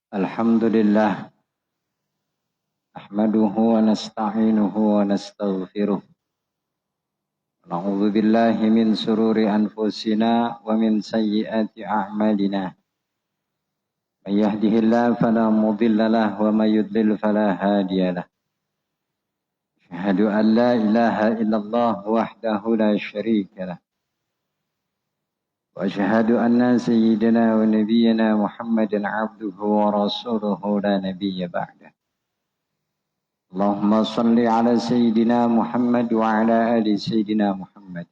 Alhamdulillah, ahmaduhu wa nasta'inuhu wa nastaghfiruh. Na'udzu billahi min sururi anfusina wa min sayyiati a'malina. May yahdihillahu fala mudilla lahu wa may yudlil fala hadiya lahu. Asyhadu an la ilaha illallah wahdahu la syarika lahu. Wa asyhadu anna sayyidina wa nabiyyana Muhammadan 'abduhu wa rasuluhu la nabiyya ba'da. Allahumma salli ala Sayyidina Muhammad wa ala ali Sayyidina Muhammad.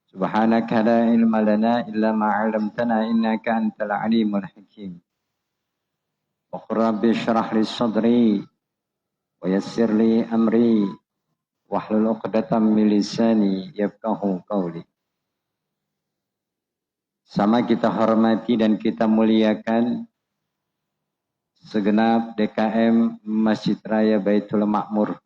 Subhanaka la ilma lana illa ma 'allamtana innaka antal alimul hakim. Wa qur rabbi shrah li sadri wa yassir li amri wahlul 'uqdatam min lisani yafqahu qawli. Sama kita hormati dan kita muliakan segenap DKM Masjid Raya Baitul Ma'mur.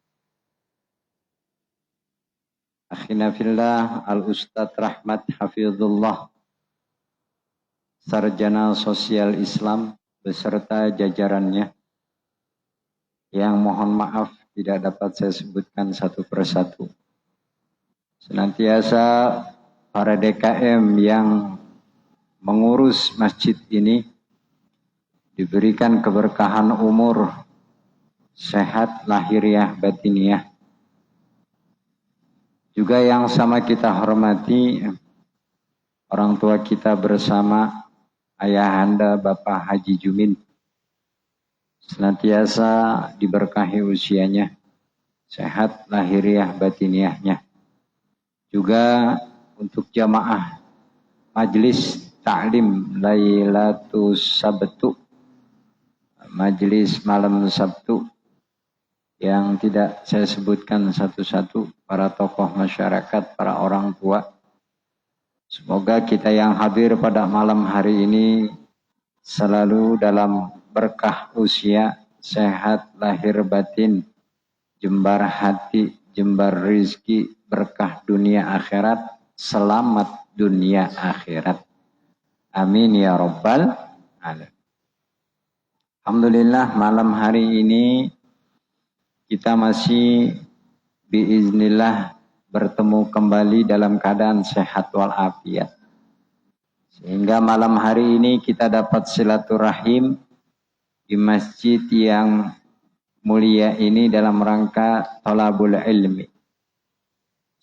Akhina fillah Al-Ustadz Rahmat Hafizullah, Sarjana Sosial Islam beserta jajarannya, yang mohon maaf tidak dapat saya sebutkan satu persatu. Senantiasa para DKM yang mengurus masjid ini diberikan keberkahan umur, sehat lahiriah batiniah. Juga yang sama kita hormati orang tua kita bersama ayahanda Bapak Haji Jumin. Senantiasa diberkahi usianya, sehat lahiriah batiniahnya. Juga untuk jamaah Majelis Ta'lim Lailatus Sabtu, Majelis malam Sabtu, yang tidak saya sebutkan satu-satu, para tokoh masyarakat, para orang tua. Semoga kita yang hadir pada malam hari ini selalu dalam berkah usia, sehat lahir batin, jembar hati, jembar rizki, berkah dunia akhirat, selamat dunia akhirat. Amin ya rabbal alamin. Alhamdulillah, malam hari ini kita masih biiznillah bertemu kembali dalam keadaan sehat walafiat. Sehingga malam hari ini kita dapat silaturahim di masjid yang mulia ini dalam rangka thalabul ilmi.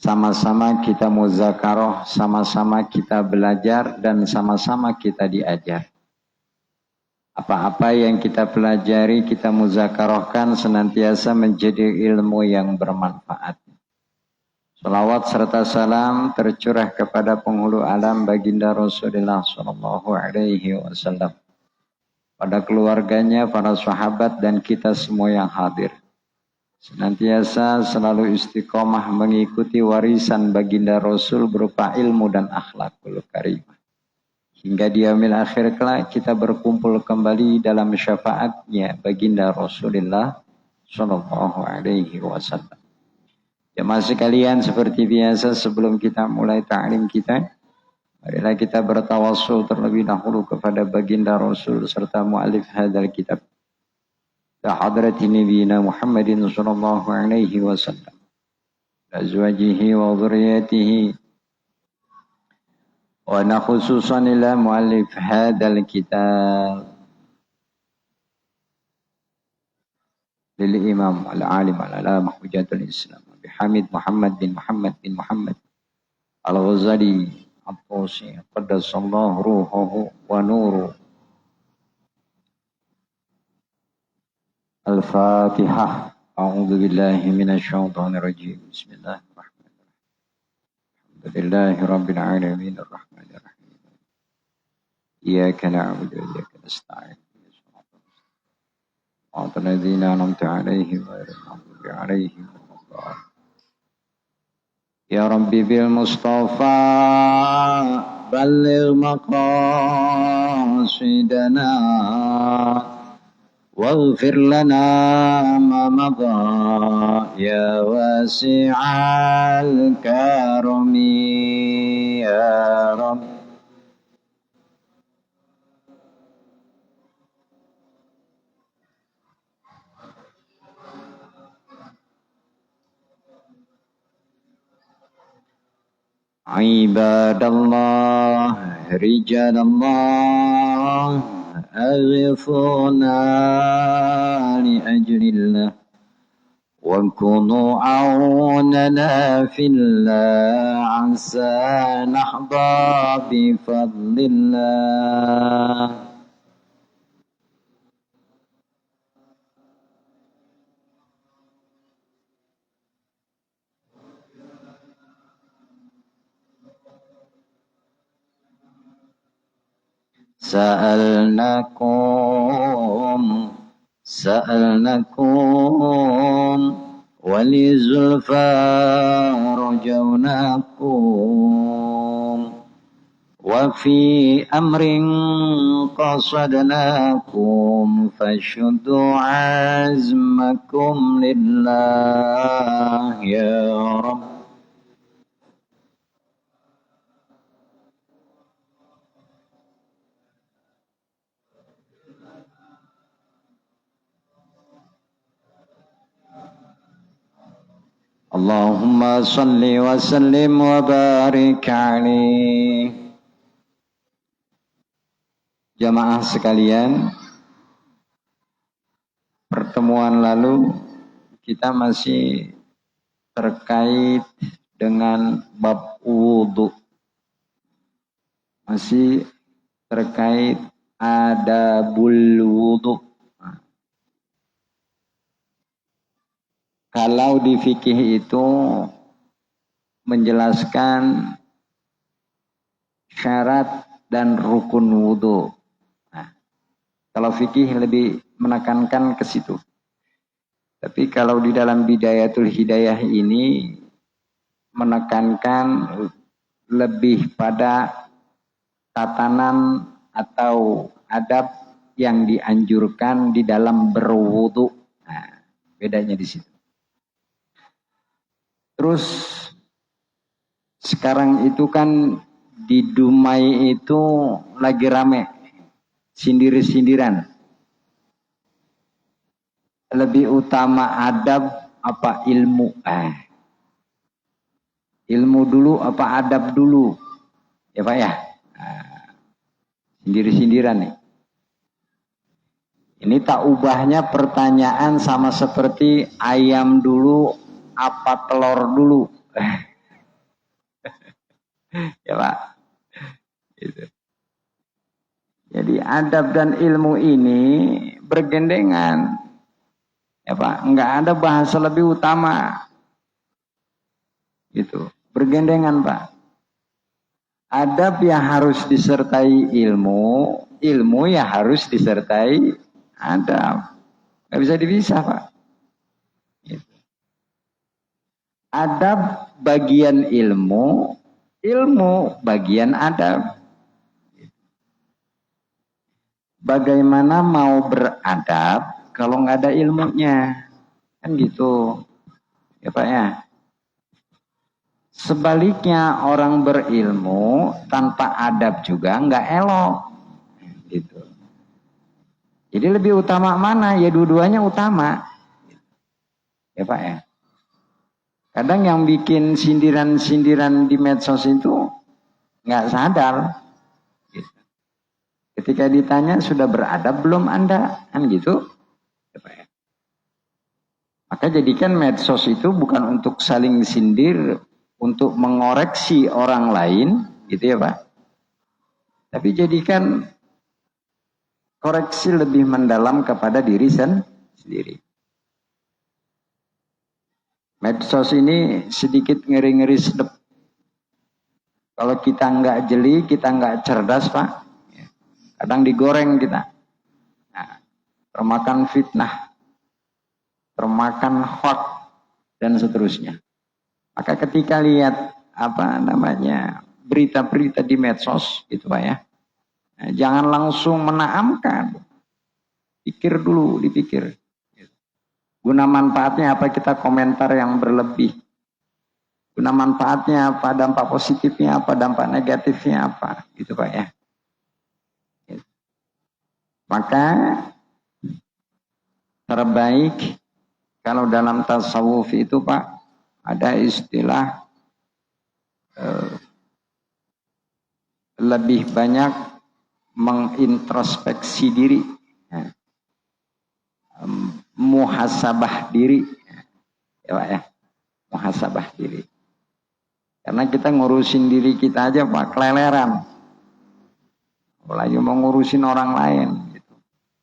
Sama-sama kita muzakarah, sama-sama kita belajar, dan sama-sama kita diajar. Apa-apa yang kita pelajari, kita muzakarahkan senantiasa menjadi ilmu yang bermanfaat. Salawat serta salam tercurah kepada penghulu alam baginda Rasulullah SAW, pada keluarganya, para sahabat, dan kita semua yang hadir. Senantiasa selalu istiqomah mengikuti warisan baginda Rasul berupa ilmu dan akhlakul karimah. Hingga di yaumil akhir kelak kita berkumpul kembali dalam syafaatnya baginda Rasulullah SAW. Jemaah sekalian, seperti biasa sebelum kita mulai ta'lim kita, marilah kita bertawassul terlebih dahulu kepada baginda Rasul serta mu'alif hadzal kitab. Ya hadrati nabiyina Muhammadin sallallahu alaihi wasallam, azwajihi wa dhurriyyatihi, wa khususan ila muallif hadzal kitab lil imam al alim al alamah hujatul islam Abi Hamid Muhammad bin Muhammad al Ghazali at-Tusi qaddasallahu ruhuhu wa nuru. Al-Fatihah. A'udzu billahi minasyaitonir rajim. Bismillahirrahmanirrahim. Alhamdulillahirabbil alamin arrahmanir rahim. Iyyaka na'budu wa iyyaka nasta'in. Shiratal ladzina an'amta 'alaihim ghairil maghdubi 'alaihim waladdallin. Ya Rabbi bil Mustafa balligh maqasidana waghfir lana ma madha ya wasi'al karami ya Rabb. Ibadallah, rijalallah, aghifuna li ajlillah. وكونوا عوننا في الله عسى نحظى بفضل الله. سألناكم ولزلفى رجوناكم وفي أمر قصدناكم فشدوا عزمكم لله يا رب. Allahumma salli wa sallim wa barik alaih. Jamaah sekalian, pertemuan lalu kita masih terkait dengan bab wudu. Masih terkait adabul wudu. Kalau di fikih itu menjelaskan syarat dan rukun wudu. Nah, kalau fikih lebih menekankan ke situ. Tapi kalau di dalam Bidayatul Hidayah ini menekankan lebih pada tatanan atau adab yang dianjurkan di dalam berwudu. Nah, bedanya di situ. Terus sekarang itu kan di Dumai itu lagi rame sindir-sindiran. Lebih utama adab apa ilmu? Ilmu dulu apa adab dulu? Ya Pak ya? Sindir-sindiran nih. Ini tak ubahnya pertanyaan sama seperti ayam dulu apa telur dulu. Ya Pak. Gitu. Jadi adab dan ilmu ini bergandengan. Ya Pak, enggak ada bahasa lebih utama. Gitu. Bergandengan Pak. Adab yang harus disertai ilmu, ilmu yang harus disertai adab. Enggak bisa dipisah Pak. Gitu. Adab bagian ilmu, ilmu bagian adab. Bagaimana mau beradab kalau nggak ada ilmunya? Kan gitu. Ya Pak ya. Sebaliknya orang berilmu tanpa adab juga nggak elok. Gitu. Jadi lebih utama mana? Ya dua-duanya utama. Ya Pak ya. Kadang yang bikin sindiran-sindiran di medsos itu nggak sadar. Gitu. Ketika ditanya sudah beradab belum Anda? Kan gitu. Ya. Maka jadikan medsos itu bukan untuk saling sindir, untuk mengoreksi orang lain, gitu ya Pak. Tapi jadikan koreksi lebih mendalam kepada diri sendiri. Medsos ini sedikit ngeri-ngeri sedep. Kalau kita nggak jeli, kita nggak cerdas Pak, kadang digoreng kita. Nah, termakan fitnah, termakan hoax dan seterusnya. Maka ketika lihat berita-berita di medsos, gitu Pak ya, nah, jangan langsung menaamkan, pikir dulu, dipikir. Guna manfaatnya apa kita komentar yang berlebih? Guna manfaatnya apa? Dampak positifnya apa? Dampak negatifnya apa? Gitu Pak ya. Maka terbaik kalau dalam tasawuf itu Pak ada istilah lebih banyak mengintrospeksi diri, muhasabah diri, ya Pak ya, muhasabah diri. Karena kita ngurusin diri kita aja Pak keleleran, apalagi mau ngurusin orang lain, gitu,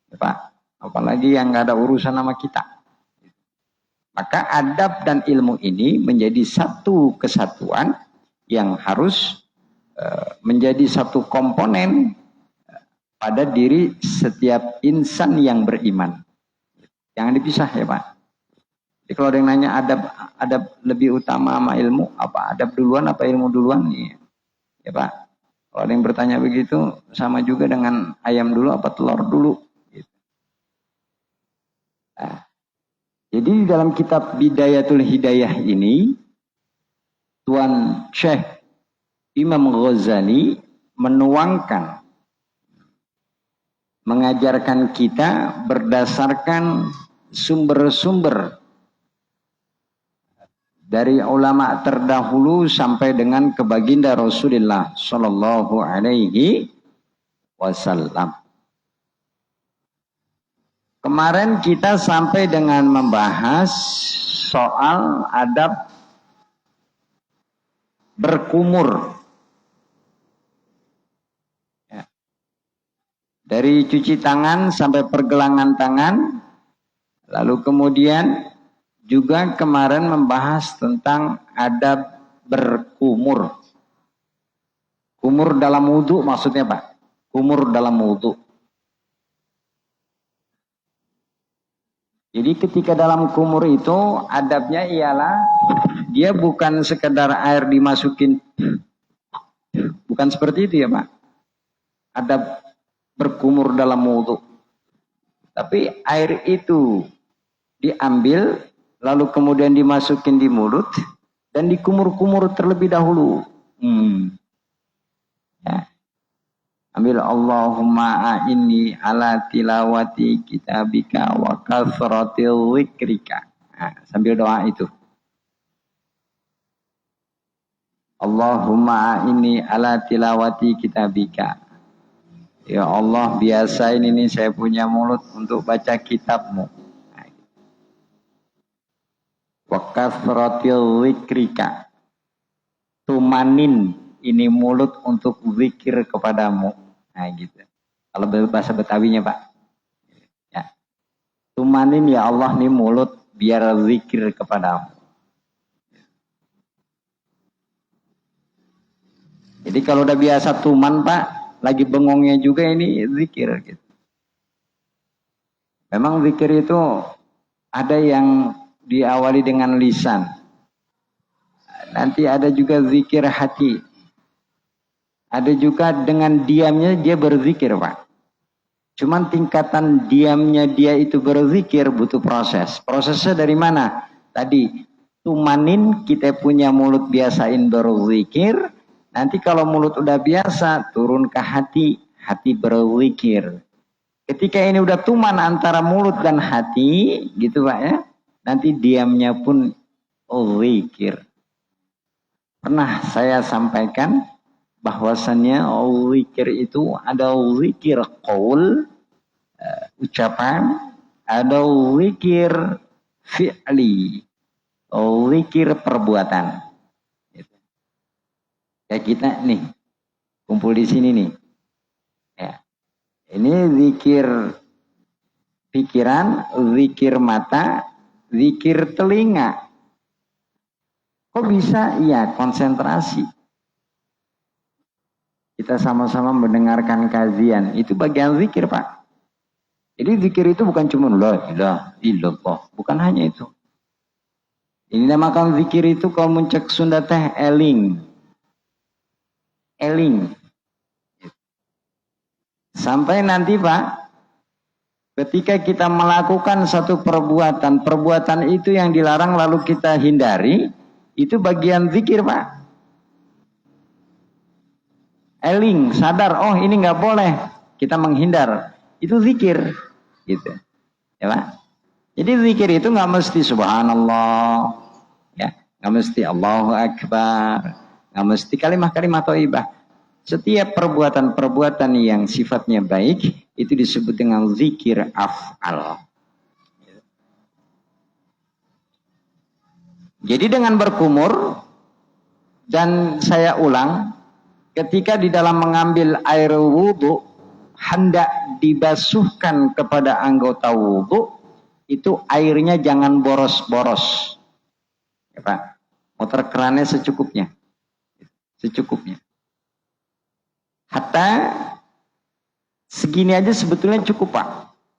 ya Pak. Apalagi yang nggak ada urusan sama kita. Maka adab dan ilmu ini menjadi satu kesatuan yang harus menjadi satu komponen pada diri setiap insan yang beriman. Jangan dipisah ya Pak. Jadi kalau ada yang nanya adab lebih utama sama ilmu, apa adab duluan apa ilmu duluan? Ya Pak. Kalau ada yang bertanya begitu, sama juga dengan ayam dulu apa telur dulu. Gitu. Nah, jadi di dalam kitab Bidayatul Hidayah ini, Tuan Syekh Imam Ghazali menuangkan, mengajarkan kita berdasarkan sumber-sumber dari ulama terdahulu sampai dengan ke baginda Rasulullah Shallallahu Alaihi Wasallam. Kemarin kita sampai dengan membahas soal adab berkumur. Ya. Dari cuci tangan sampai pergelangan tangan. Lalu kemudian juga kemarin membahas tentang adab berkumur. Kumur dalam wudhu maksudnya Pak. Kumur dalam wudhu. Jadi ketika dalam kumur itu adabnya ialah dia bukan sekedar air dimasukin, bukan seperti itu ya Pak. Adab berkumur dalam wudhu. Tapi air itu diambil lalu kemudian dimasukin di mulut dan dikumur-kumur terlebih dahulu. Ya. Ambil Allahumma a'inni ala tilawati kitabika wa kathratil zikrika. Nah, sambil doa itu. Allahumma a'inni ala tilawati kitabika. Ya Allah, biasain ini saya punya mulut untuk baca kitabmu. Wa kathratil zikrika. Tumanin ini mulut untuk zikir kepadamu. Nah gitu. Kalau bahasa Betawinya Pak. Ya. Tumanin ya Allah nih mulut biar zikir kepadamu. Jadi kalau udah biasa tuman Pak, lagi bengongnya juga ini zikir gitu. Memang zikir itu ada yang diawali dengan lisan. Nanti ada juga zikir hati. Ada juga dengan diamnya dia berzikir Pak. Cuman tingkatan diamnya dia itu berzikir butuh proses. Prosesnya dari mana? Tadi tumanin kita punya mulut biasain berzikir. Nanti kalau mulut udah biasa turun ke hati. Hati berzikir. Ketika ini udah tuman antara mulut dan hati. Gitu Pak ya. Nanti diamnya pun zikir. Pernah saya sampaikan bahwasannya zikir itu ada zikir qaul, ucapan, ada zikir fi'li, zikir perbuatan. Kayak kita nih kumpul di sini nih. Ya. Ini zikir pikiran, zikir mata, zikir telinga. Kok bisa? Ya konsentrasi. Kita sama-sama mendengarkan kajian. Itu bagian zikir Pak. Jadi zikir itu bukan cuma la ilaha illallah. Bukan hanya itu. Ini namakan zikir itu kalau muncak Sunda teh eling. Eling. Sampai nanti Pak. Ketika kita melakukan satu perbuatan. Perbuatan itu yang dilarang lalu kita hindari. Itu bagian zikir Pak. Eling, sadar, oh ini nggak boleh, kita menghindar, itu zikir, gitu, ya Pak. Jadi zikir itu nggak mesti subhanallah, ya, nggak mesti Allahu Akbar, nggak mesti kalimat-kalimat thayyibah. Setiap perbuatan-perbuatan yang sifatnya baik itu disebut dengan zikir af'al. Jadi dengan berkumur, dan saya ulang, ketika di dalam mengambil air wudhu hendak dibasuhkan kepada anggota wudhu, itu airnya jangan boros-boros, ya Pak. Motor kerannya secukupnya, hatta segini aja sebetulnya cukup Pak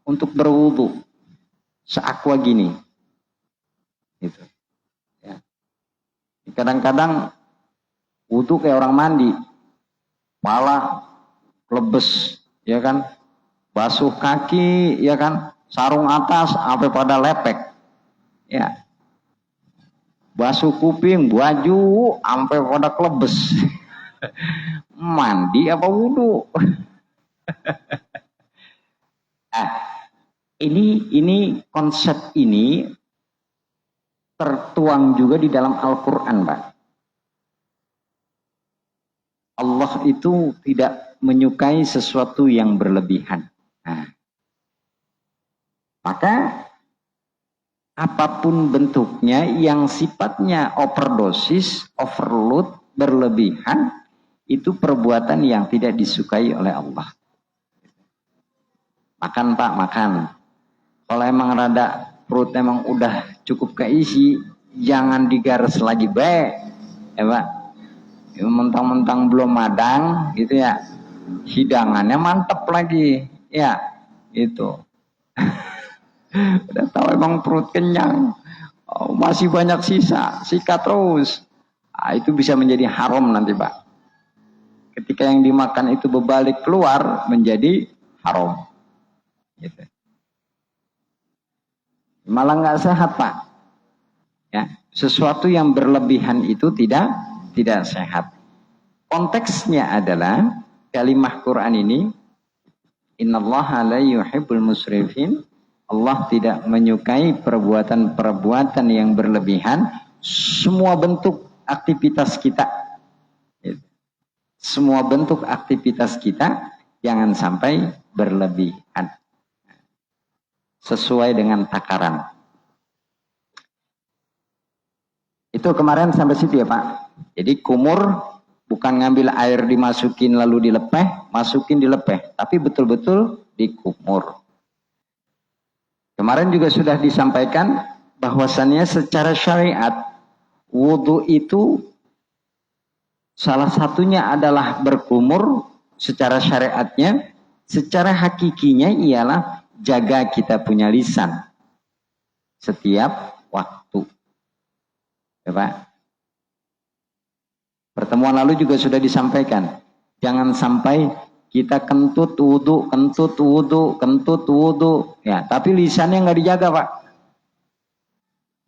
untuk berwudhu, seaqua gini, gitu. Ya. Kadang-kadang wudhu kayak orang mandi, pala lebes, ya kan, basuh kaki, ya kan, sarung atas sampai pada lepek, ya, basuh kuping, baju sampai pada kelebes. Mandi apa wudhu? Nah, ini konsep ini tertuang juga di dalam Al-Quran, Pak. Allah itu tidak menyukai sesuatu yang berlebihan. Nah, maka apapun bentuknya yang sifatnya overdosis, overload, berlebihan, itu perbuatan yang tidak disukai oleh Allah. Makan Pak, makan. Kalau emang rada perut emang udah cukup keisi, jangan digaris lagi baik, ya Pak. Mentang-mentang belum madang, gitu ya. Hidangannya mantep lagi, ya, itu. Udah tahu emang perut kenyang, oh, masih banyak sisa, sikat terus. Nah, itu bisa menjadi haram nanti Pak. Ketika yang dimakan itu berbalik keluar menjadi haram, gitu. Malah nggak sehat Pak. Ya, sesuatu yang berlebihan itu tidak sehat. Konteksnya adalah kalimah Quran ini, innallaha la yuhibbul musrifin. Allah tidak menyukai perbuatan-perbuatan yang berlebihan. Semua bentuk aktivitas kita, semua bentuk aktivitas kita jangan sampai berlebihan, sesuai dengan takaran. Itu kemarin sampai situ ya Pak. Jadi kumur bukan ngambil air dimasukin lalu dilepeh, masukin dilepeh, tapi betul-betul dikumur. Kemarin juga sudah disampaikan bahwasannya secara syariat wudhu itu salah satunya adalah berkumur secara syariatnya, secara hakikinya ialah jaga kita punya lisan setiap waktu. Ya Pak. Pertemuan lalu juga sudah disampaikan, jangan sampai kita kentut wudhu, ya, tapi lisannya nggak dijaga Pak.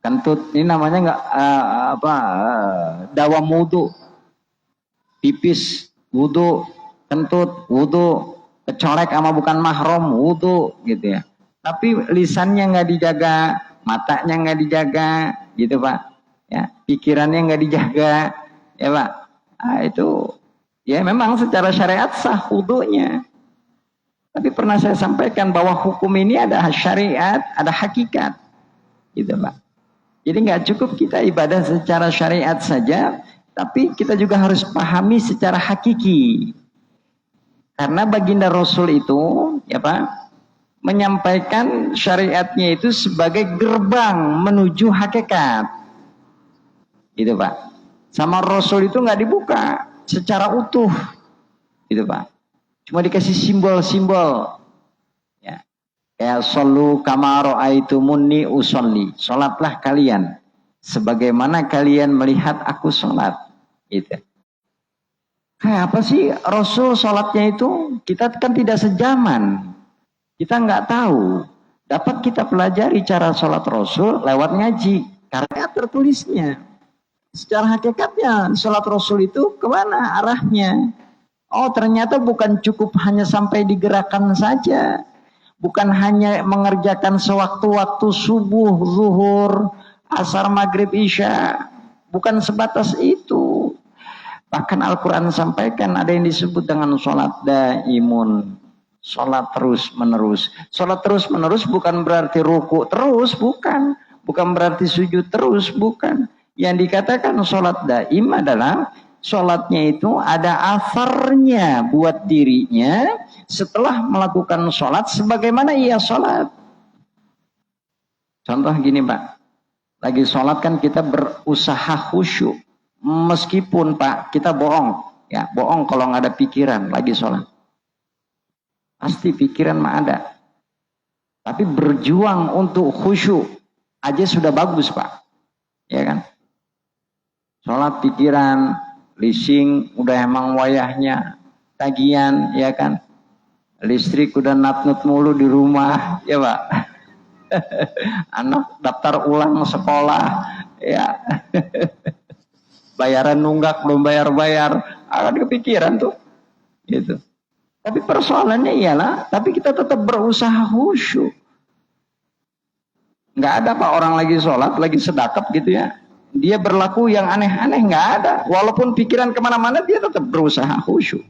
Kentut ini namanya nggak dawam wudhu, pipis wudhu, kentut wudhu, kecolek sama bukan mahram wudhu, gitu ya. Tapi lisannya nggak dijaga, matanya nggak dijaga, gitu Pak. Ya, pikirannya nggak dijaga, ya Pak. Nah, itu ya memang secara syariat sah wudhunya. Tapi pernah saya sampaikan bahwa hukum ini ada syariat, ada hakikat, gitu Pak. Jadi nggak cukup kita ibadah secara syariat saja, tapi kita juga harus pahami secara hakiki. Karena baginda Rasul itu, ya Pak, menyampaikan syariatnya itu sebagai gerbang menuju hakikat, gitu Pak. Sama Rasul itu nggak dibuka secara utuh, gitu Pak. Cuma dikasih simbol-simbol. Ya. Kayak shollu kama ra'aitumuni usolli. Sholatlah kalian sebagaimana kalian melihat aku sholat. Gitu. Kayak apa sih Rasul sholatnya itu? Kita kan tidak sejaman. Kita nggak tahu. Dapat kita pelajari cara sholat Rasul lewat ngaji. Karena tertulisnya. Secara hakikatnya sholat Rasul itu kemana arahnya? Oh ternyata bukan cukup hanya sampai digerakkan saja. Bukan hanya mengerjakan sewaktu-waktu subuh, zuhur, asar, maghrib, isya. Bukan sebatas itu. Bahkan Al-Quran sampaikan ada yang disebut dengan sholat daimun. Sholat terus menerus. Sholat terus menerus bukan berarti ruku terus, bukan. Bukan berarti sujud terus, bukan. Yang dikatakan sholat daim adalah sholatnya itu ada asarnya buat dirinya setelah melakukan sholat sebagaimana ia sholat. Contoh gini Pak, lagi sholat kan kita berusaha khusyuk. Meskipun Pak kita bohong, ya bohong kalau nggak ada pikiran lagi sholat. Pasti pikiran mah ada. Tapi berjuang untuk khusyuk aja sudah bagus Pak, ya kan? Sholat pikiran, leasing udah emang wayahnya, tagihan, ya kan? Listrik udah natnut mulu di rumah, ya Pak. Anak daftar ulang sekolah, ya. Bayaran nunggak belum bayar-bayar, akan kepikiran tuh, gitu. Tapi persoalannya ialah, tapi kita tetap berusaha khusyuk. Nggak ada Pak orang lagi sholat, lagi sedekap gitu ya. Dia berlaku yang aneh-aneh, nggak ada. Walaupun pikiran kemana-mana, dia tetap berusaha khusyuk.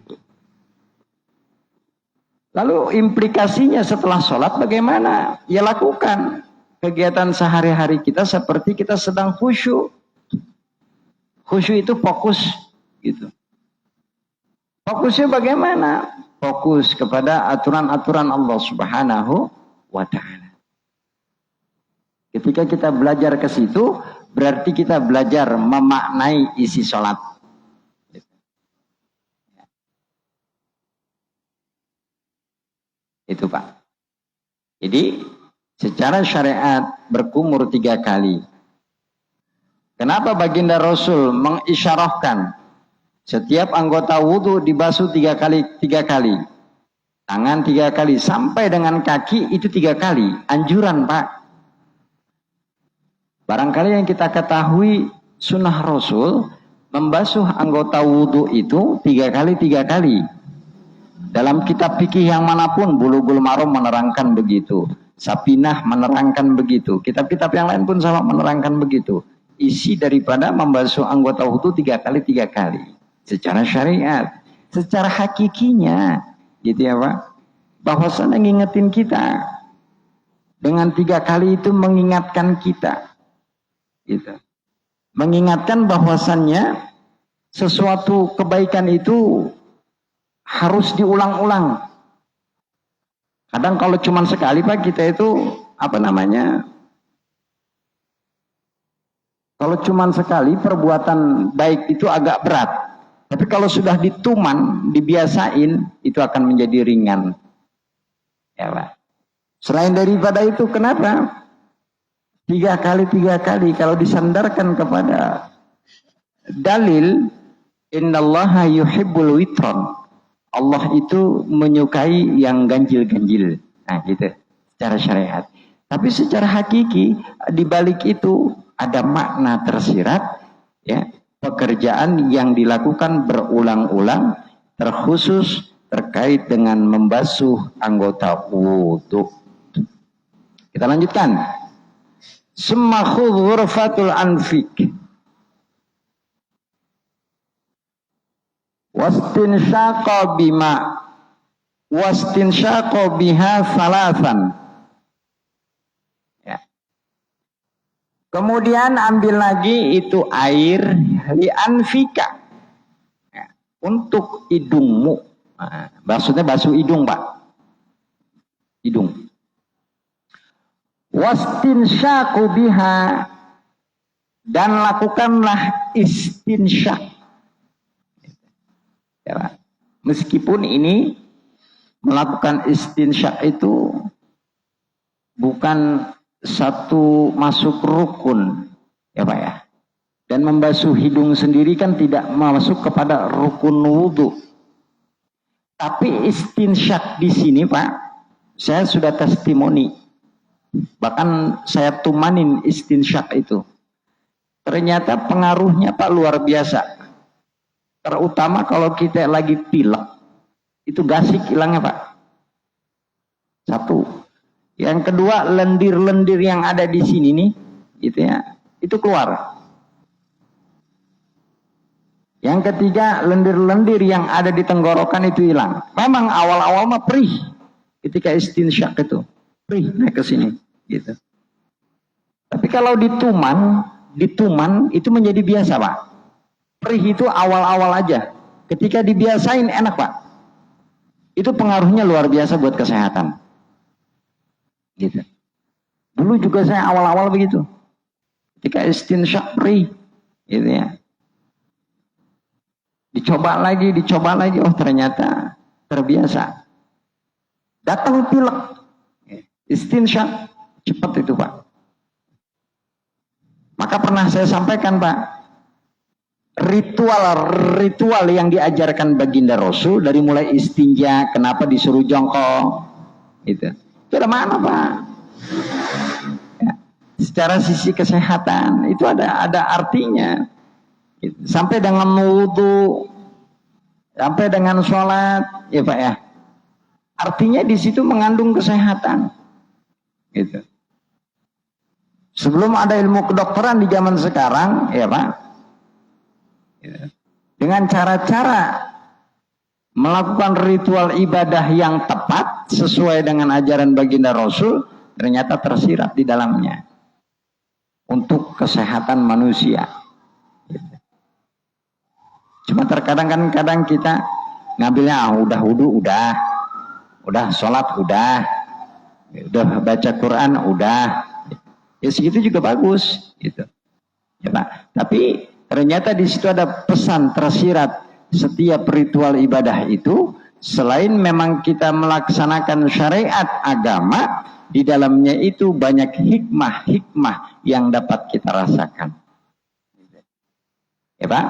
Lalu implikasinya setelah sholat bagaimana? Ya lakukan kegiatan sehari-hari kita seperti kita sedang khusyuk. Khusyuk itu fokus gitu. Fokusnya bagaimana? Fokus kepada aturan-aturan Allah Subhanahu wa Ta'ala. Ketika kita belajar ke situ, berarti kita belajar memaknai isi sholat. Itu Pak. Jadi secara syariat berkumur 3 kali. Kenapa baginda Rasul mengisyarahkan setiap anggota wudhu dibasuh 3 kali, tangan 3 kali, sampai dengan kaki itu 3 kali, anjuran Pak. Barangkali yang kita ketahui sunnah Rasul membasuh anggota wudhu itu 3 kali. Dalam kitab fikih yang manapun, Bulughul Maram menerangkan begitu, Sapinah menerangkan begitu, kitab-kitab yang lain pun sama menerangkan begitu. Isi daripada membasuh anggota wudhu 3 kali. Secara syariat, secara hakikinya, gitu ya Pak. Bahwasannya ngingetin kita. Dengan 3 kali itu mengingatkan kita. Gitu. Mengingatkan bahwasannya sesuatu kebaikan itu harus diulang-ulang. Kadang kalau cuma sekali Pak kita itu kalau cuma sekali perbuatan baik itu agak berat. Tapi kalau sudah dituman, dibiasain, itu akan menjadi ringan. Ya Pak. Selain daripada itu, kenapa? 3 kali, kalau disandarkan kepada dalil, innallaha yuhibbul witron. Allah itu menyukai yang ganjil-ganjil. Nah gitu, secara syariat. Tapi secara hakiki, di balik itu ada makna tersirat, ya, pekerjaan yang dilakukan berulang-ulang, terkhusus terkait dengan membasuh anggota wudhu. Kita lanjutkan. Semakhudh ghurfatul anfik. Wastinsyaqa bima. Wastinsyaqa biha salasan. Kemudian ambil lagi itu air li'anfika, ya, untuk hidungmu. Nah, maksudnya basuh hidung Pak. Hidung. Wastinsyaku biha, dan lakukanlah istinsyak. Ya, meskipun ini melakukan istinsyak itu bukan satu masuk rukun, ya Pak ya. Dan membasuh hidung sendiri kan tidak masuk kepada rukun wudhu. Tapi istinsyak di sini Pak, saya sudah testimoni. Bahkan saya tumanin istinsyak itu. Ternyata pengaruhnya Pak luar biasa. Terutama kalau kita lagi pilek, itu gasik hilangnya Pak. Satu. Yang kedua, lendir-lendir yang ada di sini nih, gitu ya, itu keluar. Yang ketiga, lendir-lendir yang ada di tenggorokan itu hilang. Memang awal-awal mah perih. Ketika istinsyak itu. Perih naik ke sini. Gitu. Tapi kalau dituman itu menjadi biasa, Pak. Perih itu awal-awal aja. Ketika dibiasain enak, Pak. Itu pengaruhnya luar biasa buat kesehatan. Gitu. Dulu juga saya awal-awal begitu. Ketika istinsyak perih. Gitu ya. Dicoba lagi, oh ternyata terbiasa. Datang pilek, istinsyak, cepat itu Pak. Maka pernah saya sampaikan Pak, ritual yang diajarkan baginda Rasul dari mulai istinja, kenapa disuruh jongkok, itu ada mana Pak? Ya, secara sisi kesehatan itu ada artinya. Sampai dengan wudhu, sampai dengan sholat, ya Pak ya. Artinya di situ mengandung kesehatan. Gitu. Sebelum ada ilmu kedokteran di zaman sekarang, ya Pak. Gitu. Dengan cara-cara melakukan ritual ibadah yang tepat sesuai dengan ajaran baginda Rasul, ternyata tersirat di dalamnya untuk kesehatan manusia. Cuma terkadang kadang kita ngambilnya udah wudu udah sholat udah baca Quran udah, ya segitu juga bagus gitu ya Pak. Tapi ternyata di situ ada pesan tersirat. Setiap ritual ibadah itu selain memang kita melaksanakan syariat agama, di dalamnya itu banyak hikmah yang dapat kita rasakan ya Pak.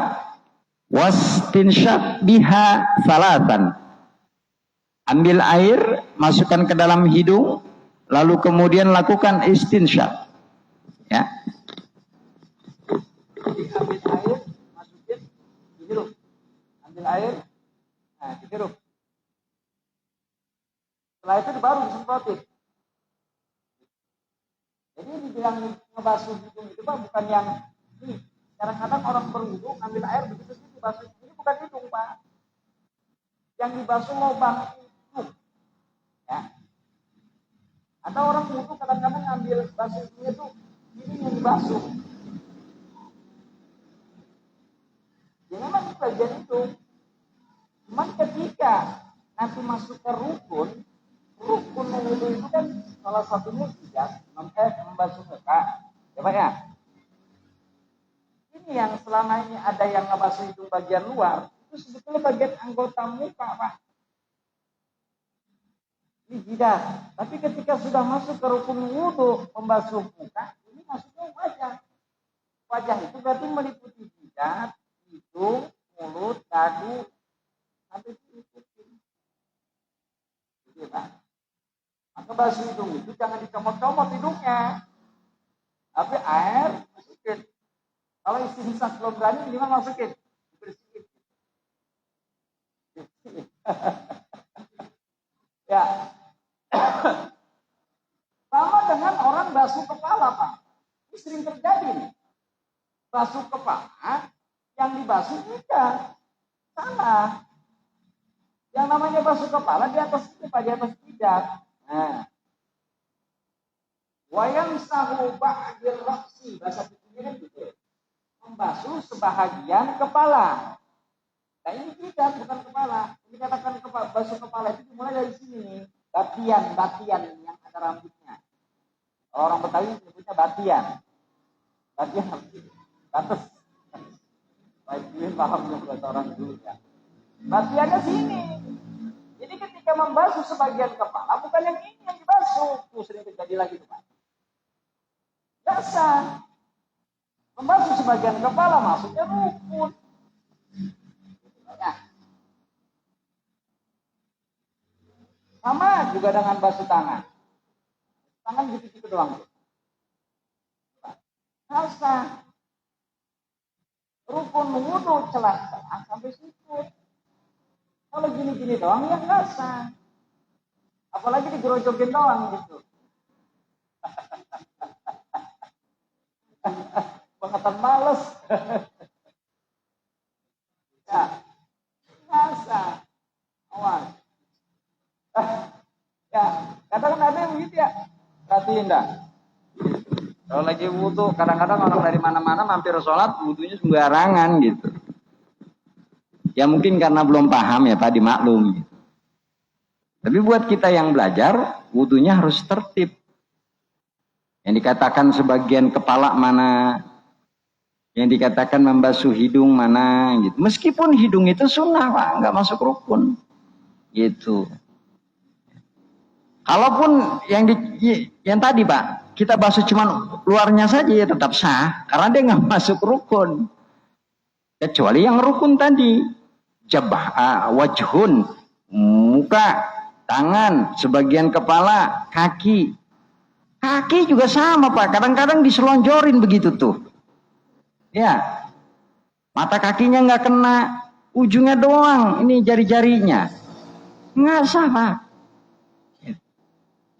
Wastinsyak biha salatan. Ambil air, masukkan ke dalam hidung, lalu kemudian lakukan istinsyak. Ya. Jadi ambil air, masukin, dihirup. Ambil air, nah dihirup. Setelah itu baru disemprotin. Jadi dibilang ngebasuh hidung itu Pak, bukan yang ini. Kadang-kadang orang berwudu ambil air begitu sih dibasuh. Ini bukan hidung Pak. Yang dibasuh lubang hidung. Ya. Ada orang wudu kadang-kadang ngambil basuh hidungnya tuh ini yang dibasuh. Ya memang itu bagian itu. Cuman ketika nanti masuk ke rukun wudu itu kan salah satunya juga membasuh kaki. Ya Pak ya. Ini yang selama ini ada yang ngebasuh hidung bagian luar, itu sebetulnya bagian anggota muka Pak. Ini jidat. Tapi ketika sudah masuk ke rukun wudu membasuh muka, ini masuknya wajah. Wajah itu berarti meliputi jidat, hidung, mulut, dagu, sampai diikuti. Gitu Pak. Maka basuh hidung itu jangan dicomot-comot hidungnya. Tapi air masukin. Kalau istinsyak belum berani, minimal masukin. Bersihin. Ya. Sama dengan orang basuh kepala, Pak. Ini sering terjadi nih. Basuh kepala, yang dibasuh tidak. Salah. Yang namanya basuh kepala di atas ini, Pak, di atas jidat. Nah. Wayang sahu ba'dir raqsi. Bahasa fikihnya kan gitu. Membasuh sebahagian kepala. Nah ini tidak, bukan kepala. Ini katakan basuh kepala itu dimulai dari sini. Batian yang ada rambutnya. Orang Betawi menyebutnya batian. Batian batas. Baik ini paham juga orang dulu ya. Batiannya sini. Jadi ketika membasuh sebagian kepala, bukan yang ini yang dibasuh. Tuh sering terjadi lagi tuh Pak. Biasa. Membasuh sebagian kepala maksudnya rukun. Ya. Sama juga dengan basuh tangan. Tangan gitu-gitu doang. Rasa. Rukun wudu celah-celah sampai sikut. Kalau gini-gini doang ya nggak sah. Apalagi digerojokin doang gitu. Bangetan males. perhatiin dah. Kalau lagi wudu, kadang-kadang orang dari mana-mana mampir sholat, wudunya sembarangan gitu. Ya mungkin karena belum paham ya Pak, dimaklum. Gitu. Tapi buat kita yang belajar, wudunya harus tertib. Yang dikatakan sebagian kepala mana, yang dikatakan membasuh hidung mana, gitu. Meskipun hidung itu sunnah Pak, nggak masuk rukun, gitu. Kalaupun yang tadi Pak, kita basuh cuma luarnya saja ya tetap sah, karena dia nggak masuk rukun. Kecuali yang rukun tadi, jabah, wajhun, muka, tangan, sebagian kepala, kaki. Kaki juga sama Pak, kadang-kadang diselonjorin begitu tuh. Ya, mata kakinya nggak kena, ujungnya doang, ini jari-jarinya. Nggak sah Pak.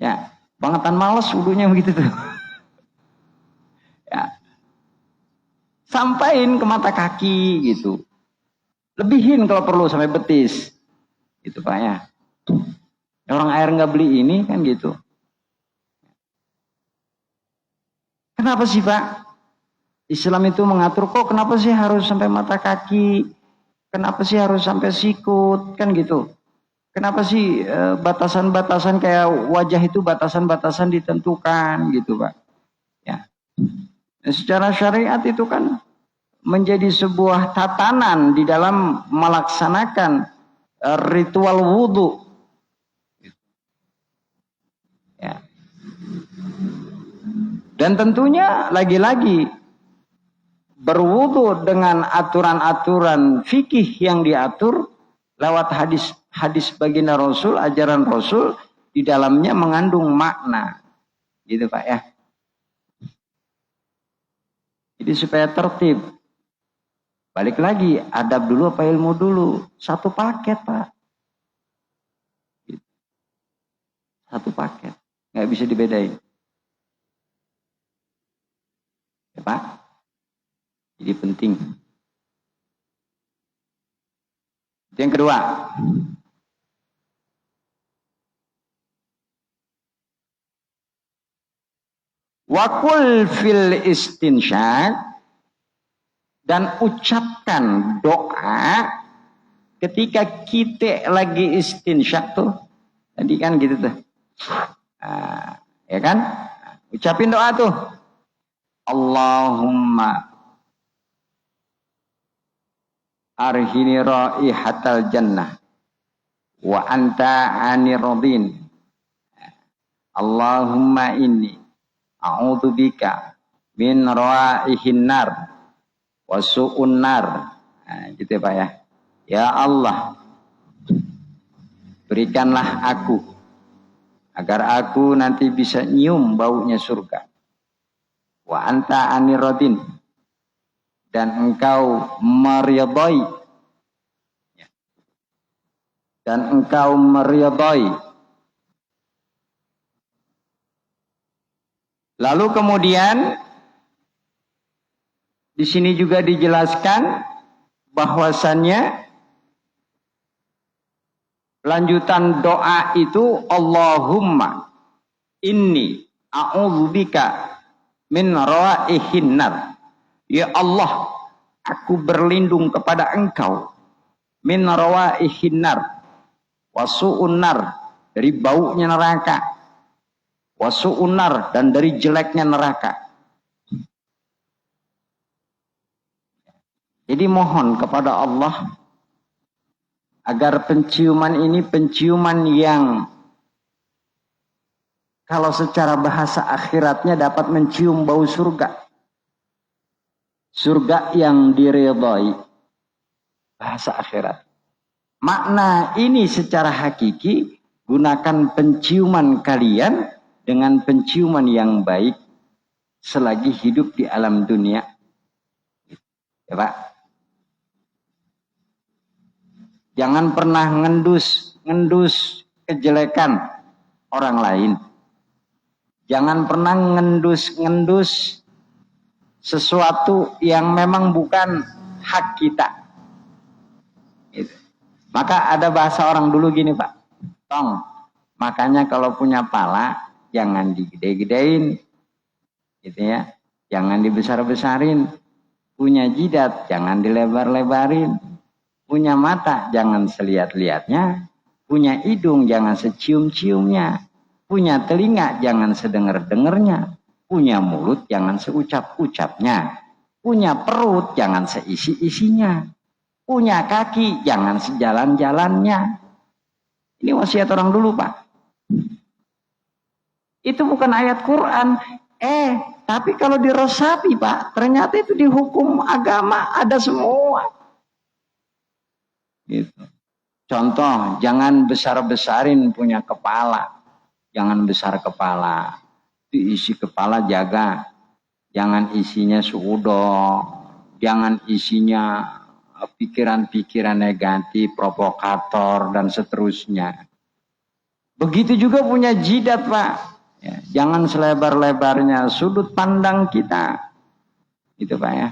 Ya, bangetan males wudunya begitu tuh. Ya. Sampain ke mata kaki gitu. Lebihin kalau perlu sampai betis. Gitu Pak ya. Orang air nggak beli ini kan gitu. Kenapa sih Pak? Islam itu mengatur kok kenapa sih harus sampai mata kaki? Kenapa sih harus sampai sikut? Kan gitu. Kenapa sih batasan-batasan kayak wajah itu batasan-batasan ditentukan gitu Pak? Ya. Nah, secara syariat itu kan menjadi sebuah tatanan di dalam melaksanakan ritual wudhu. Ya. Dan tentunya lagi-lagi berwudhu dengan aturan-aturan fikih yang diatur lewat hadis baginda Rasul, ajaran Rasul di dalamnya mengandung makna. Gitu Pak ya. Jadi supaya tertib. Balik lagi, adab dulu apa ilmu dulu? Satu paket Pak. Satu paket. Nggak bisa dibedain. Ya Pak. Jadi penting. Yang kedua. Wakul fil istinsyak, dan ucapkan doa ketika kita lagi istinsyak tuh. Tadi kan gitu tuh. Ya kan? Ucapin doa tuh. Allahumma arhini raihatal jannah wa anta anirodin. Allahumma inni a'udzubika min raihin nar wa su'un nar. Nah, gitu ya Pak ya. Ya Allah, berikanlah aku agar aku nanti bisa nyium baunya surga. Wa anta anirodin, dan engkau meridhai, dan engkau meridhai. Lalu kemudian di sini juga dijelaskan bahwasannya lanjutan doa itu Allahumma inni a'udzubika min raihin nar. Ya Allah, aku berlindung kepada engkau min raihin nar wa su'un nar, dari baunya neraka, wa su'un nar, dan dari jeleknya neraka. Jadi mohon kepada Allah agar penciuman ini penciuman yang kalau secara bahasa akhiratnya dapat mencium bau surga. Surga yang diridhai. Bahasa akhirat. Makna ini secara hakiki, gunakan penciuman kalian dengan penciuman yang baik selagi hidup di alam dunia. Ya Pak. Jangan pernah ngendus kejelekan orang lain. Jangan pernah ngendus sesuatu yang memang bukan hak kita. Gitu. Maka ada bahasa orang dulu gini Pak. Tong, makanya kalau punya pala, jangan digede-gedein. Gitu ya. Jangan dibesar-besarin. Punya jidat, jangan dilebar-lebarin. Punya mata, jangan selihat-lihatnya. Punya hidung, jangan secium-ciumnya. Punya telinga, jangan sedenger-dengernya. Punya mulut, jangan seucap-ucapnya. Punya perut, jangan seisi-isinya. Punya kaki, jangan sejalan-jalannya. Ini wasiat orang dulu, Pak. Itu bukan ayat Quran. Tapi kalau diresapi, Pak, ternyata itu di hukum agama ada semua. Gitu. Contoh, jangan besar-besarin punya kepala. Jangan besar kepala. Diisi kepala jaga. Jangan isinya suudo. Jangan isinya pikiran-pikiran negatif, provokator, dan seterusnya. Begitu juga punya jidat, Pak. Ya, jangan selebar-lebarnya sudut pandang kita. Itu, Pak ya.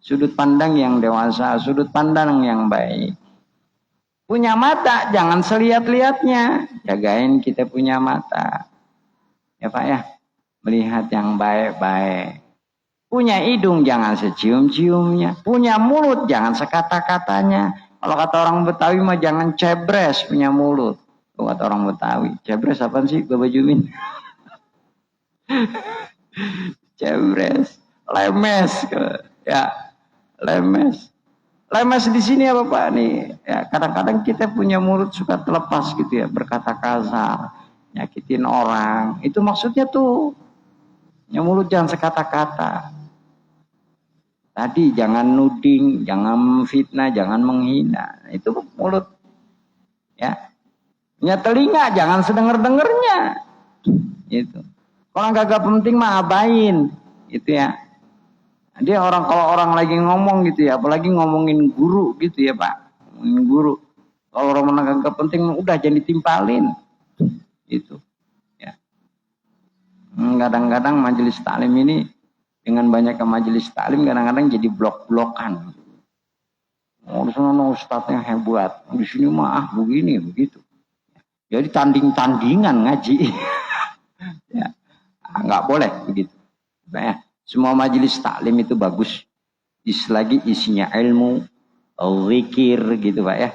Sudut pandang yang dewasa, sudut pandang yang baik. Punya mata, jangan selihat-lihatnya. Jagain kita punya mata. Ya, Pak ya. Melihat yang baik-baik. Punya hidung, jangan secium-ciumnya. Punya mulut, jangan sekata-katanya. Kalau kata orang Betawi mah jangan cebres punya mulut. Kalau kata orang Betawi. Cebres apaan sih, Bapak Jumin? Cebres. Lemes. Ya, lemes. Lemes di sini ya Bapak nih. Ya, kadang-kadang kita punya mulut suka terlepas gitu ya. Berkata kasar. Nyakitin orang. Itu maksudnya tuh. Yang mulut jangan sekata-kata. Tadi jangan nuding, jangan fitnah, jangan menghina. Itu mulut. Ya. Punya telinga, jangan sedenger-dengernya. Itu. Kalau kagak penting mah abain. Itu ya. Dia kalau orang lagi ngomong gitu ya, apalagi ngomongin guru gitu ya Pak. Ngomongin guru. Kalau orang kagak penting udah jangan ditimpalin. Gitu. Ya. Kadang-kadang majelis taklim ini dengan banyaknya majelis taklim kadang-kadang jadi blok-blokan. Oh, di sana ustadznya hebat, di sini mah begini begitu. Jadi tanding-tandingan ngaji. Ya, nggak boleh begitu. Nah, ya, semua majelis taklim itu bagus. Selagi isinya ilmu, zikir gitu Pak ya.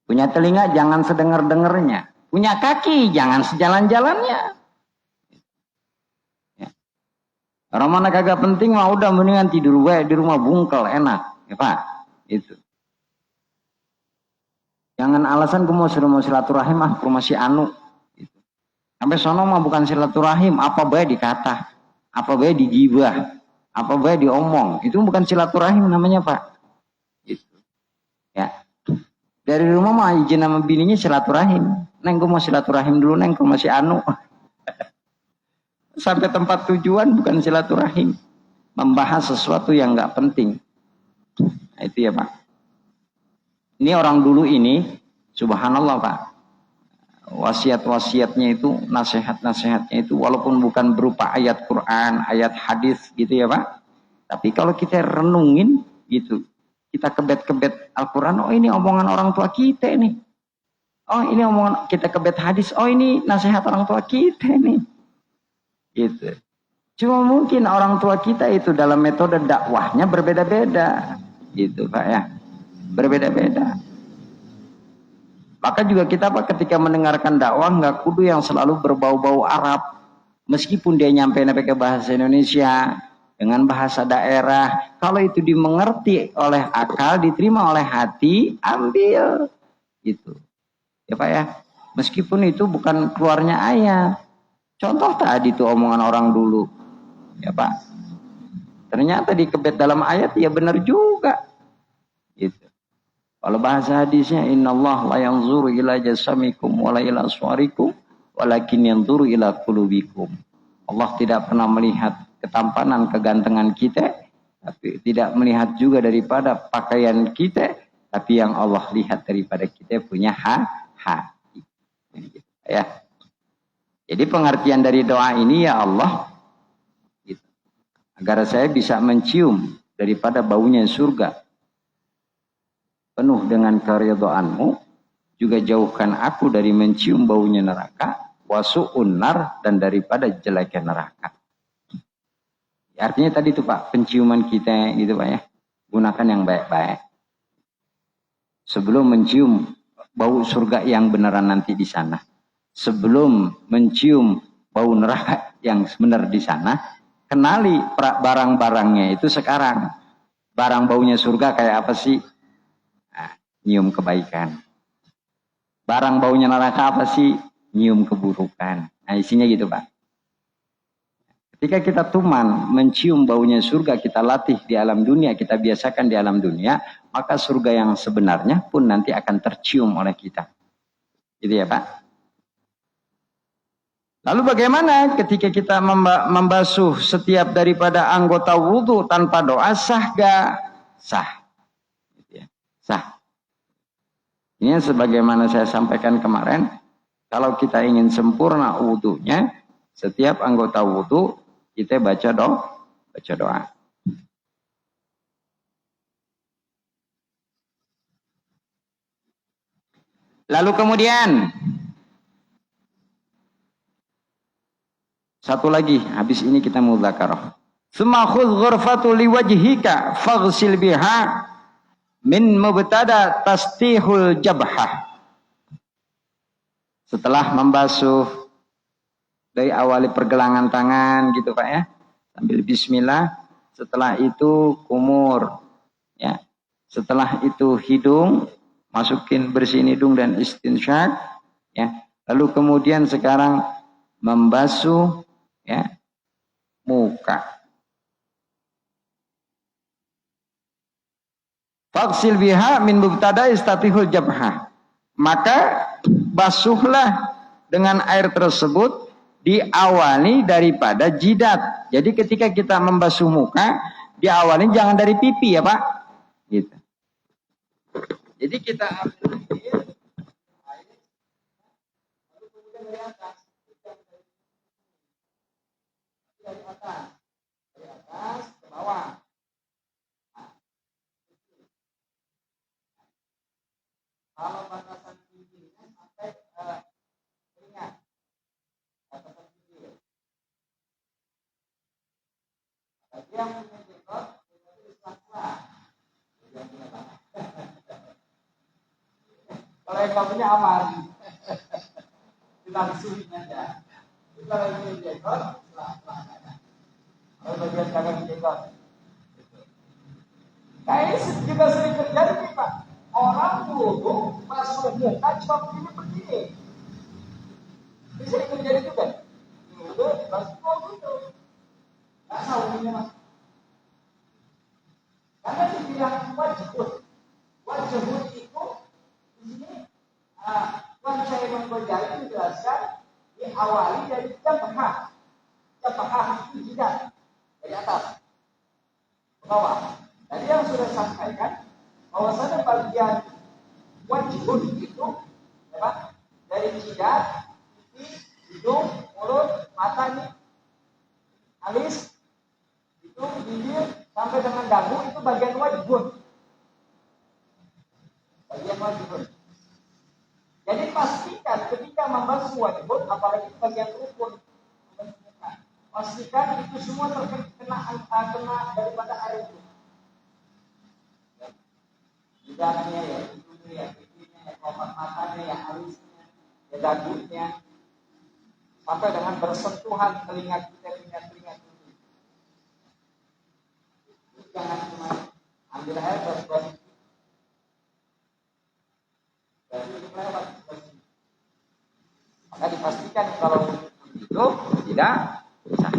Punya telinga jangan sedenger-dengernya. Punya kaki jangan sejalan-jalannya. Orang mana kagak penting mah udah mendingan tidur wae di rumah bungkel enak, ya Pak. Itu. Jangan alasan gue mau silaturahim ke rumah si Anu. Gitu. Sampai sono mah bukan silaturahim, apa bae dikata, apa bae digibah, apa bae diomong. Itu bukan silaturahim namanya Pak. Gitu. Ya. Dari rumah mah izin sama bininya silaturahim. Neng gue mau silaturahim dulu neng ke rumah si Anu. Sampai tempat tujuan bukan silaturahim. Membahas sesuatu yang gak penting. Nah, itu ya Pak. Ini orang dulu ini, subhanallah Pak. Wasiat-wasiatnya itu, nasihat-nasihatnya itu, walaupun bukan berupa ayat Quran, ayat hadis gitu ya Pak. Tapi kalau kita renungin gitu, kita kebet-kebet Al-Quran, oh ini omongan orang tua kita nih. Oh ini omongan kita kebet hadis, oh ini nasihat orang tua kita nih. Gitu. Cuma mungkin orang tua kita itu dalam metode dakwahnya berbeda-beda. Gitu Pak ya. Berbeda-beda. Maka juga kita Pak ketika mendengarkan dakwah nggak kudu yang selalu berbau-bau Arab. Meskipun dia nyampe ke bahasa Indonesia dengan bahasa daerah. Kalau itu dimengerti oleh akal, diterima oleh hati, ambil. Gitu. Ya Pak ya. Meskipun itu bukan keluarnya ayat. Contoh tadi itu omongan orang dulu. Ya Pak. Ternyata dikebet dalam ayat ya benar juga. Gitu. Kalau bahasa hadisnya innallah la yanzuru ila jasamikum wa la ila aswarikum walakin yanzuru ila qulubikum. Allah tidak pernah melihat ketampanan, kegantengan kita, tapi tidak melihat juga daripada pakaian kita, tapi yang Allah lihat daripada kita punya hati. Gitu. Ya. Jadi pengertian dari doa ini ya Allah, gitu, agar saya bisa mencium daripada baunya surga, penuh dengan keridhaanmu, juga jauhkan aku dari mencium baunya neraka, wasu'un nar, dan daripada jeleknya neraka. Artinya tadi itu Pak, penciuman kita gitu Pak ya, gunakan yang baik-baik. Sebelum mencium bau surga yang beneran nanti di sana. Sebelum mencium bau neraka yang benar di sana, kenali barang-barangnya itu sekarang. Barang baunya surga kayak apa sih? Nah, nyium kebaikan. Barang baunya neraka apa sih? Nyium keburukan. Nah isinya gitu Pak. Ketika kita tuman mencium baunya surga, kita latih di alam dunia, kita biasakan di alam dunia, maka surga yang sebenarnya pun nanti akan tercium oleh kita. Gitu ya Pak. Lalu bagaimana ketika kita membasuh setiap daripada anggota wudhu tanpa doa, sah gak? Sah. Gitu ya. Sah. Ini sebagaimana saya sampaikan kemarin, kalau kita ingin sempurna wudhunya, setiap anggota wudhu kita baca doa. Lalu kemudian satu lagi, habis ini kita mudzakarah. Tsumma khudh ghurfatu liwajhika faghsil biha min mubtada tastihul jabhah. Setelah membasuh dari awali pergelangan tangan gitu Pak ya, sambil bismillah, setelah itu kumur ya. Setelah itu hidung, masukin bersihin hidung dan istinsyak ya. Lalu kemudian sekarang membasuh ya muka. Faksil biha min mubtada istatihul jabhah. Maka basuhlah dengan air tersebut diawali daripada jidat. Jadi ketika kita membasuh muka, diawali jangan dari pipi ya Pak. Gitu. Jadi kita ambil air, lalu kemudian dari atas. Dari atas ke bawah. Kalau batasan pipinya sampai telinga atau pipi. Bagi yang punya jenggot, itu disela-sela. Kalau yang punya aman, dilangsurin aja. Kalau yang punya jenggot, sela-sela. Kalau bagian kagak jenggot. Kayaknya juga sering terjadi nih Pak. Orang wudhu masuk muka cuma begini. Bisa terjadi juga. Wudhu masuk gitu. Nggak tahu ini Mas. Karena dibilang wajibun. Wajibun itu di sini Tuan saya Ghazali menjelaskan diawali dari jabhah. Jabhah itu jidat dari atas ke bawah. Tadi yang sudah sampaikan bahwasanya bagian wajibun itu ya, dari jidat, pipi, hidung, mulut, mata ini, alis, itu bibir sampai dengan dagu itu bagian wajibun. Bagian wajibun. Jadi pastikan ketika membasuh wajibun, apalagi bagian rukun, pastikan itu semua terkena daripada air itu. Lidahnya ya, hidungnya ya, pipinya ya, kelopak matanya ya, alisnya, ya dagunya, sampai dengan bersentuhan telinga kita. Jangan cuma ambil air terus maka dipastikan kalau itu tidak sah.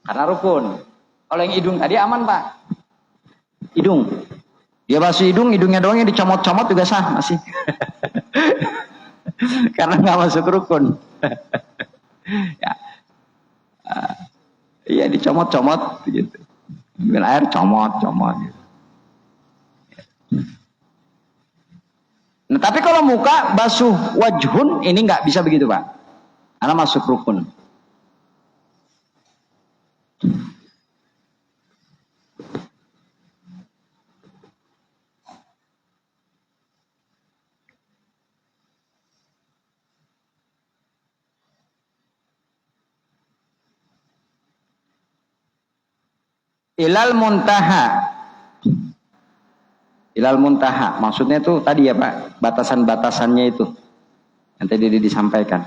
Karena rukun. Kalau yang hidung tadi aman Pak. Hidung. Dia basuh hidungnya doang yang dicomot-comot juga sah masih. Karena nggak masuk rukun. Ya. Iya dicomot-comot gitu. Ambil air comot gitu. Nah, tapi kalau muka basuh wajhun ini nggak bisa begitu Pak. Karena masuk rukun. Ilal muntaha. Ilal muntaha. Maksudnya itu tadi ya Pak, batasan-batasannya itu. Yang tadi disampaikan.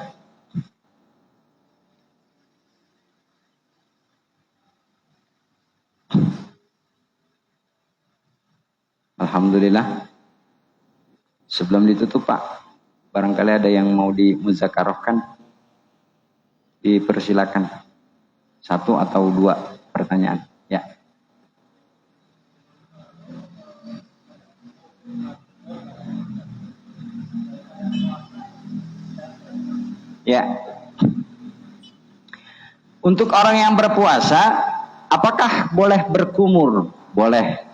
Alhamdulillah. Sebelum ditutup Pak, barangkali ada yang mau dimuzakarohkan, dipersilakan. 1 atau 2 pertanyaan. Ya. Ya. Untuk orang yang berpuasa, apakah boleh berkumur? Boleh.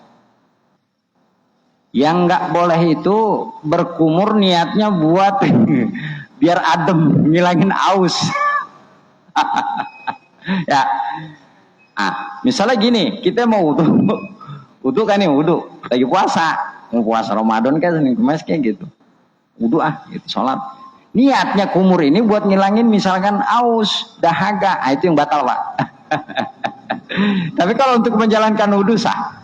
Yang nggak boleh itu berkumur niatnya buat biar adem, ngilangin aus. Ya. Misalnya gini, kita mau wudu kan nih, wudu lagi puasa, mau puasa Ramadan kan Senin Kemis kayak gitu. Wudu gitu, sholat. Niatnya kumur ini buat ngilangin misalkan aus, dahaga, itu yang batal Pak. Tapi kalau untuk menjalankan wudu sah.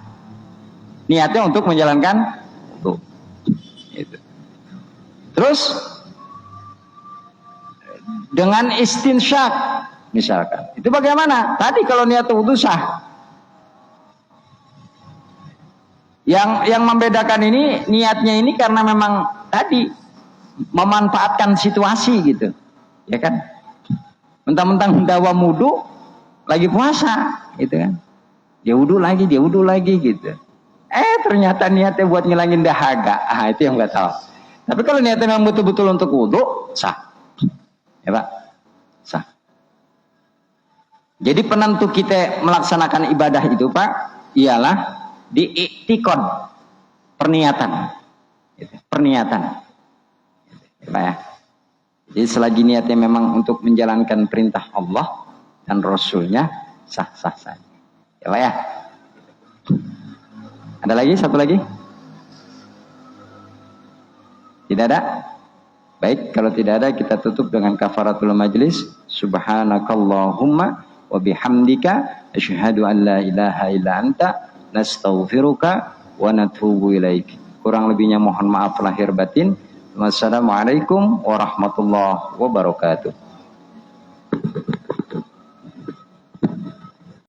Niatnya untuk menjalankan wudu. Gitu. Terus dengan istinsyak misalkan, itu bagaimana? Tadi kalau niat wudu sah. Yang membedakan ini niatnya ini karena memang tadi memanfaatkan situasi gitu, ya kan? Mentang-mentang dawa wudu lagi puasa, gitu kan? Dia wudu lagi gitu. Ternyata niatnya buat ngilangin dahaga, itu yang nggak tahu. Tapi kalau niatnya memang betul-betul untuk wudu, sah, ya Pak, sah. Jadi penentu kita melaksanakan ibadah itu Pak, ialah diiktikad, perniatan, gitu. Perniatan, gitu, Pak ya. Jadi selagi niatnya memang untuk menjalankan perintah Allah dan Rasulnya, sah-sah saja, ya Pak ya. Ada lagi, satu lagi? Tidak ada? Baik, kalau tidak ada kita tutup dengan kafaratul majlis. Subhanakallahumma wa bihamdika asyhadu an la ilaha illa anta nastaghfiruka wa natubu ilaik. Kurang lebihnya mohon maaf lahir batin. Wassalamualaikum warahmatullahi wabarakatuh.